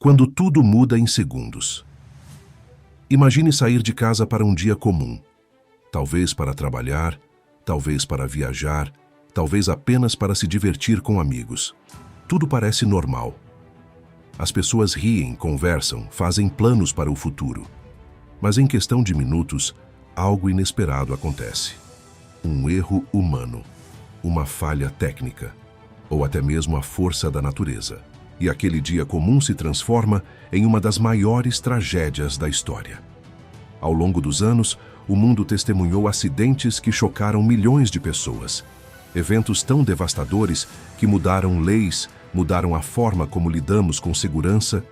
Quando tudo muda em segundos. Imagine sair de casa para um dia comum. Talvez para trabalhar, talvez para viajar, talvez apenas para se divertir com amigos. Tudo parece normal. As pessoas riem, conversam, fazem planos para o futuro. Mas em questão de minutos, algo inesperado acontece. Um erro humano, uma falha técnica, ou até mesmo a força da natureza. E aquele dia comum se transforma em uma das maiores tragédias da história. Ao longo dos anos, o mundo testemunhou acidentes que chocaram milhões de pessoas. Eventos tão devastadores que mudaram leis, mudaram a forma como lidamos com segurança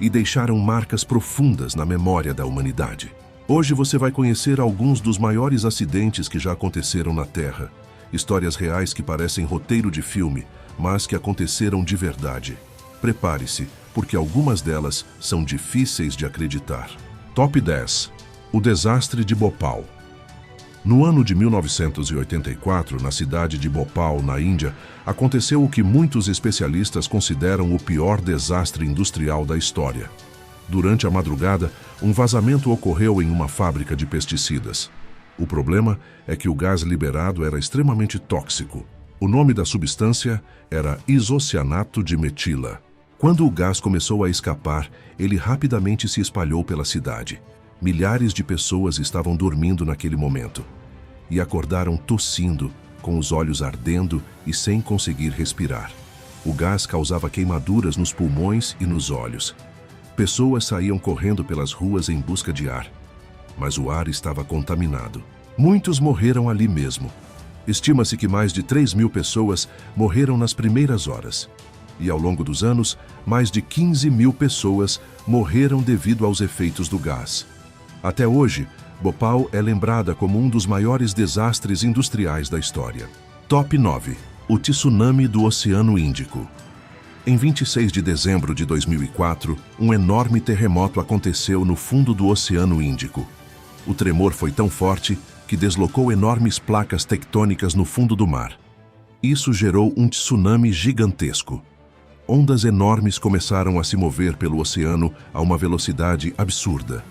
e deixaram marcas profundas na memória da humanidade. Hoje você vai conhecer alguns dos maiores acidentes que já aconteceram na Terra. Histórias reais que parecem roteiro de filme, mas que aconteceram de verdade. Prepare-se, porque algumas delas são difíceis de acreditar. Top 10. O desastre de Bhopal. No ano de 1984, na cidade de Bhopal, na Índia, aconteceu o que muitos especialistas consideram o pior desastre industrial da história. Durante a madrugada, um vazamento ocorreu em uma fábrica de pesticidas. O problema é que o gás liberado era extremamente tóxico. O nome da substância era isocianato de metila. Quando o gás começou a escapar, ele rapidamente se espalhou pela cidade. Milhares de pessoas estavam dormindo naquele momento e acordaram tossindo, com os olhos ardendo e sem conseguir respirar. O gás causava queimaduras nos pulmões e nos olhos. Pessoas saíam correndo pelas ruas em busca de ar, mas o ar estava contaminado. Muitos morreram ali mesmo. Estima-se que mais de 3.000 pessoas morreram nas primeiras horas. E ao longo dos anos, mais de 15.000 pessoas morreram devido aos efeitos do gás. Até hoje, Bhopal é lembrada como um dos maiores desastres industriais da história. Top 9. O tsunami do Oceano Índico. Em 26 de dezembro de 2004, um enorme terremoto aconteceu no fundo do Oceano Índico. O tremor foi tão forte que deslocou enormes placas tectônicas no fundo do mar. Isso gerou um tsunami gigantesco. Ondas enormes começaram a se mover pelo oceano a uma velocidade absurda.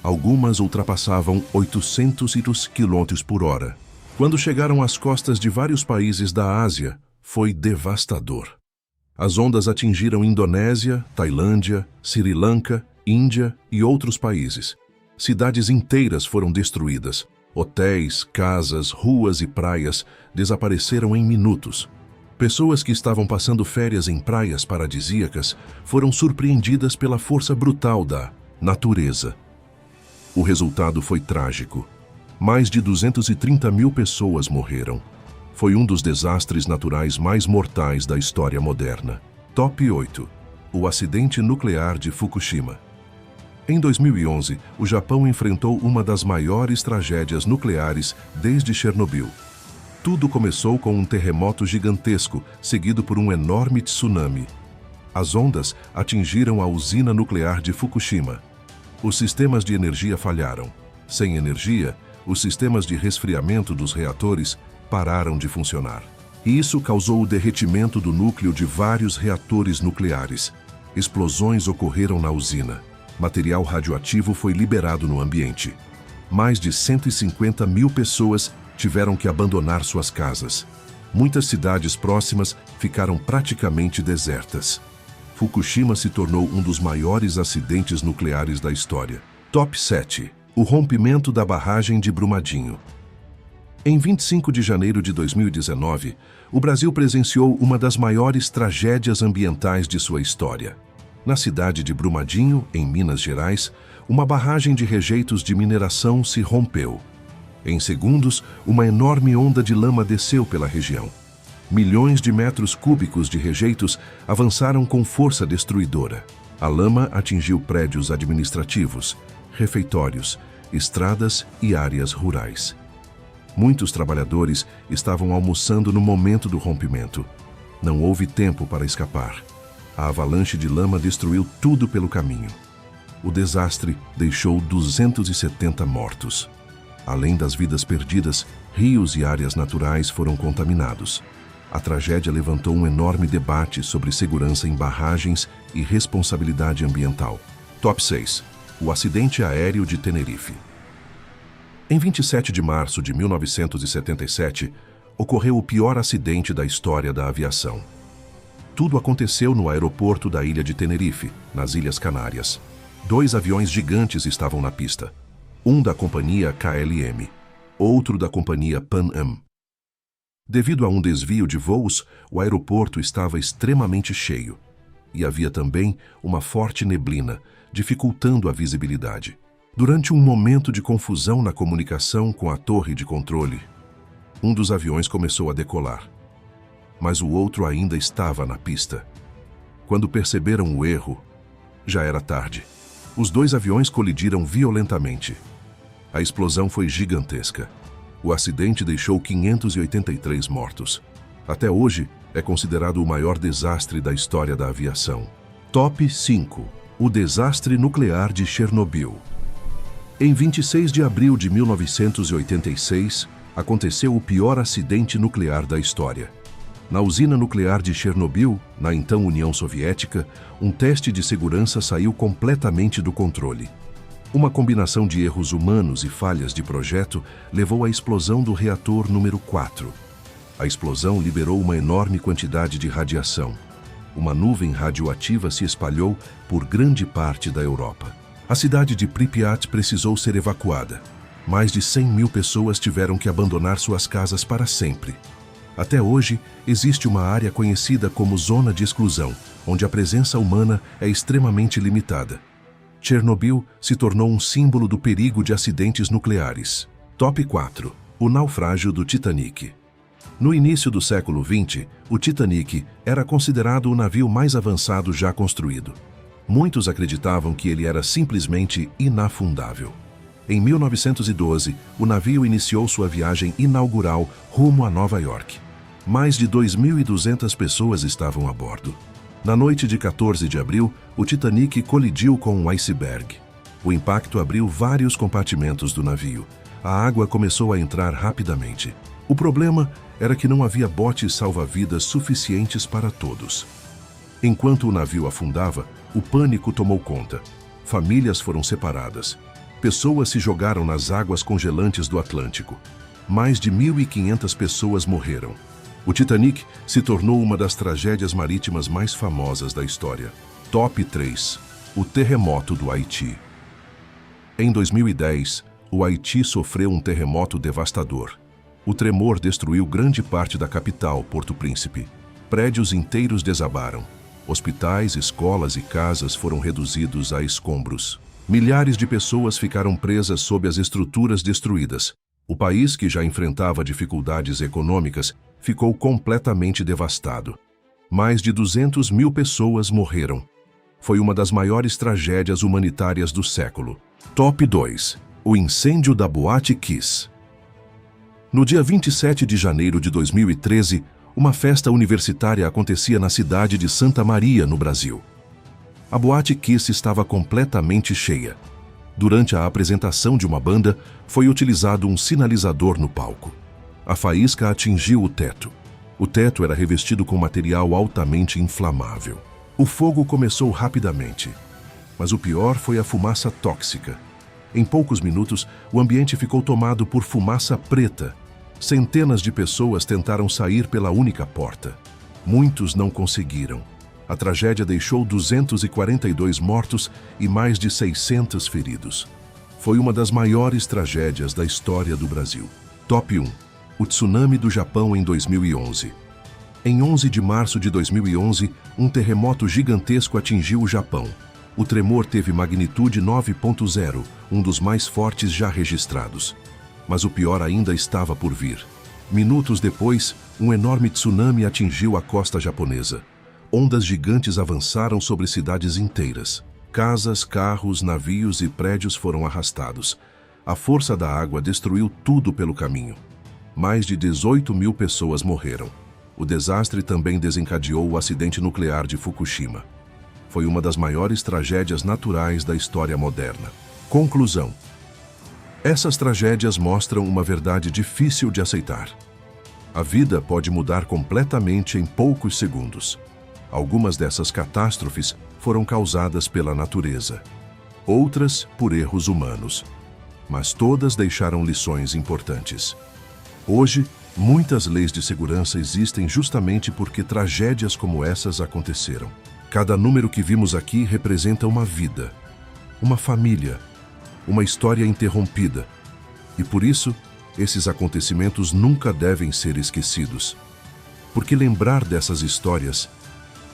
Algumas ultrapassavam 800 km por hora. Quando chegaram às costas de vários países da Ásia, foi devastador. As ondas atingiram Indonésia, Tailândia, Sri Lanka, Índia e outros países. Cidades inteiras foram destruídas. Hotéis, casas, ruas e praias desapareceram em minutos. Pessoas que estavam passando férias em praias paradisíacas foram surpreendidas pela força brutal da natureza. O resultado foi trágico. Mais de 230.000 pessoas morreram. Foi um dos desastres naturais mais mortais da história moderna. Top 8. O acidente nuclear de Fukushima. Em 2011, o Japão enfrentou uma das maiores tragédias nucleares desde Chernobyl. Tudo começou com um terremoto gigantesco, seguido por um enorme tsunami. As ondas atingiram a usina nuclear de Fukushima. Os sistemas de energia falharam. Sem energia, os sistemas de resfriamento dos reatores pararam de funcionar. E isso causou o derretimento do núcleo de vários reatores nucleares. Explosões ocorreram na usina. Material radioativo foi liberado no ambiente. Mais de 150.000 pessoas tiveram que abandonar suas casas. Muitas cidades próximas ficaram praticamente desertas. Fukushima se tornou um dos maiores acidentes nucleares da história. Top 7. O rompimento da barragem de Brumadinho. Em 25 de janeiro de 2019, o Brasil presenciou uma das maiores tragédias ambientais de sua história. Na cidade de Brumadinho, em Minas Gerais, uma barragem de rejeitos de mineração se rompeu. Em segundos, uma enorme onda de lama desceu pela região. Milhões de metros cúbicos de rejeitos avançaram com força destruidora. A lama atingiu prédios administrativos, refeitórios, estradas e áreas rurais. Muitos trabalhadores estavam almoçando no momento do rompimento. Não houve tempo para escapar. A avalanche de lama destruiu tudo pelo caminho. O desastre deixou 270 mortos. Além das vidas perdidas, rios e áreas naturais foram contaminados. A tragédia levantou um enorme debate sobre segurança em barragens e responsabilidade ambiental. Top 6. O acidente aéreo de Tenerife. Em 27 de março de 1977, ocorreu o pior acidente da história da aviação. Tudo aconteceu no aeroporto da ilha de Tenerife, nas Ilhas Canárias. 2 aviões gigantes estavam na pista. Um da companhia KLM, outro da companhia Pan Am. Devido a um desvio de voos, o aeroporto estava extremamente cheio. E havia também uma forte neblina, dificultando a visibilidade. Durante um momento de confusão na comunicação com a torre de controle, um dos aviões começou a decolar. Mas o outro ainda estava na pista. Quando perceberam o erro, já era tarde. Os 2 aviões colidiram violentamente. A explosão foi gigantesca. O acidente deixou 583 mortos. Até hoje, é considerado o maior desastre da história da aviação. Top 5. O desastre nuclear de Chernobyl. Em 26 de abril de 1986, aconteceu o pior acidente nuclear da história. Na usina nuclear de Chernobyl, na então União Soviética, um teste de segurança saiu completamente do controle. Uma combinação de erros humanos e falhas de projeto levou à explosão do reator número 4. A explosão liberou uma enorme quantidade de radiação. Uma nuvem radioativa se espalhou por grande parte da Europa. A cidade de Pripyat precisou ser evacuada. Mais de 100 mil pessoas tiveram que abandonar suas casas para sempre. Até hoje, existe uma área conhecida como Zona de Exclusão, onde a presença humana é extremamente limitada. Chernobyl se tornou um símbolo do perigo de acidentes nucleares. Top 4. O naufrágio do Titanic. No início do século XX, o Titanic era considerado o navio mais avançado já construído. Muitos acreditavam que ele era simplesmente inafundável. Em 1912, o navio iniciou sua viagem inaugural rumo a Nova York. Mais de 2.200 pessoas estavam a bordo. Na noite de 14 de abril, o Titanic colidiu com um iceberg. O impacto abriu vários compartimentos do navio. A água começou a entrar rapidamente. O problema era que não havia botes salva-vidas suficientes para todos. Enquanto o navio afundava, o pânico tomou conta. Famílias foram separadas. Pessoas se jogaram nas águas congelantes do Atlântico. Mais de 1.500 pessoas morreram. O Titanic se tornou uma das tragédias marítimas mais famosas da história. Top 3. O terremoto do Haiti. Em 2010, o Haiti sofreu um terremoto devastador. O tremor destruiu grande parte da capital, Porto Príncipe. Prédios inteiros desabaram. Hospitais, escolas e casas foram reduzidos a escombros. Milhares de pessoas ficaram presas sob as estruturas destruídas. O país, que já enfrentava dificuldades econômicas, ficou completamente devastado. Mais de 200 mil pessoas morreram. Foi uma das maiores tragédias humanitárias do século. Top 2. O incêndio da Boate Kiss. No dia 27 de janeiro de 2013, uma festa universitária acontecia na cidade de Santa Maria, no Brasil. A Boate Kiss estava completamente cheia. Durante a apresentação de uma banda, foi utilizado um sinalizador no palco. A faísca atingiu o teto. O teto era revestido com material altamente inflamável. O fogo começou rapidamente, mas o pior foi a fumaça tóxica. Em poucos minutos, o ambiente ficou tomado por fumaça preta. Centenas de pessoas tentaram sair pela única porta. Muitos não conseguiram. A tragédia deixou 242 mortos e mais de 600 feridos. Foi uma das maiores tragédias da história do Brasil. Top 1. O tsunami do Japão em 2011. Em 11 de março de 2011, um terremoto gigantesco atingiu o Japão. O tremor teve magnitude 9.0, um dos mais fortes já registrados. Mas o pior ainda estava por vir. Minutos depois, um enorme tsunami atingiu a costa japonesa. Ondas gigantes avançaram sobre cidades inteiras. Casas, carros, navios e prédios foram arrastados. A força da água destruiu tudo pelo caminho. Mais de 18 mil pessoas morreram. O desastre também desencadeou o acidente nuclear de Fukushima. Foi uma das maiores tragédias naturais da história moderna. Conclusão. Essas tragédias mostram uma verdade difícil de aceitar. A vida pode mudar completamente em poucos segundos. Algumas dessas catástrofes foram causadas pela natureza, outras por erros humanos, mas todas deixaram lições importantes. Hoje, muitas leis de segurança existem justamente porque tragédias como essas aconteceram. Cada número que vimos aqui representa uma vida, uma família, uma história interrompida. E por isso, esses acontecimentos nunca devem ser esquecidos. Porque lembrar dessas histórias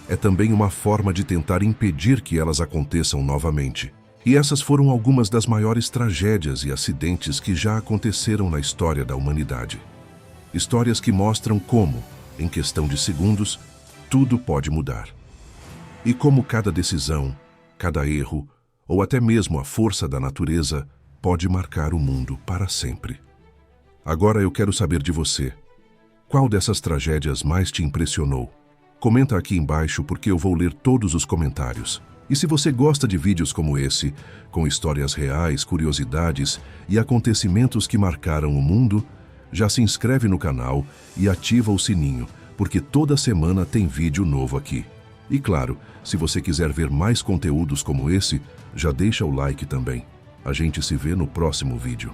é também uma forma de tentar impedir que elas aconteçam novamente. E essas foram algumas das maiores tragédias e acidentes que já aconteceram na história da humanidade. Histórias que mostram como, em questão de segundos, tudo pode mudar. E como cada decisão, cada erro, ou até mesmo a força da natureza, pode marcar o mundo para sempre. Agora eu quero saber de você. Qual dessas tragédias mais te impressionou? Comenta aqui embaixo porque eu vou ler todos os comentários. E se você gosta de vídeos como esse, com histórias reais, curiosidades e acontecimentos que marcaram o mundo, já se inscreve no canal e ativa o sininho, porque toda semana tem vídeo novo aqui. E claro, se você quiser ver mais conteúdos como esse, já deixa o like também. A gente se vê no próximo vídeo.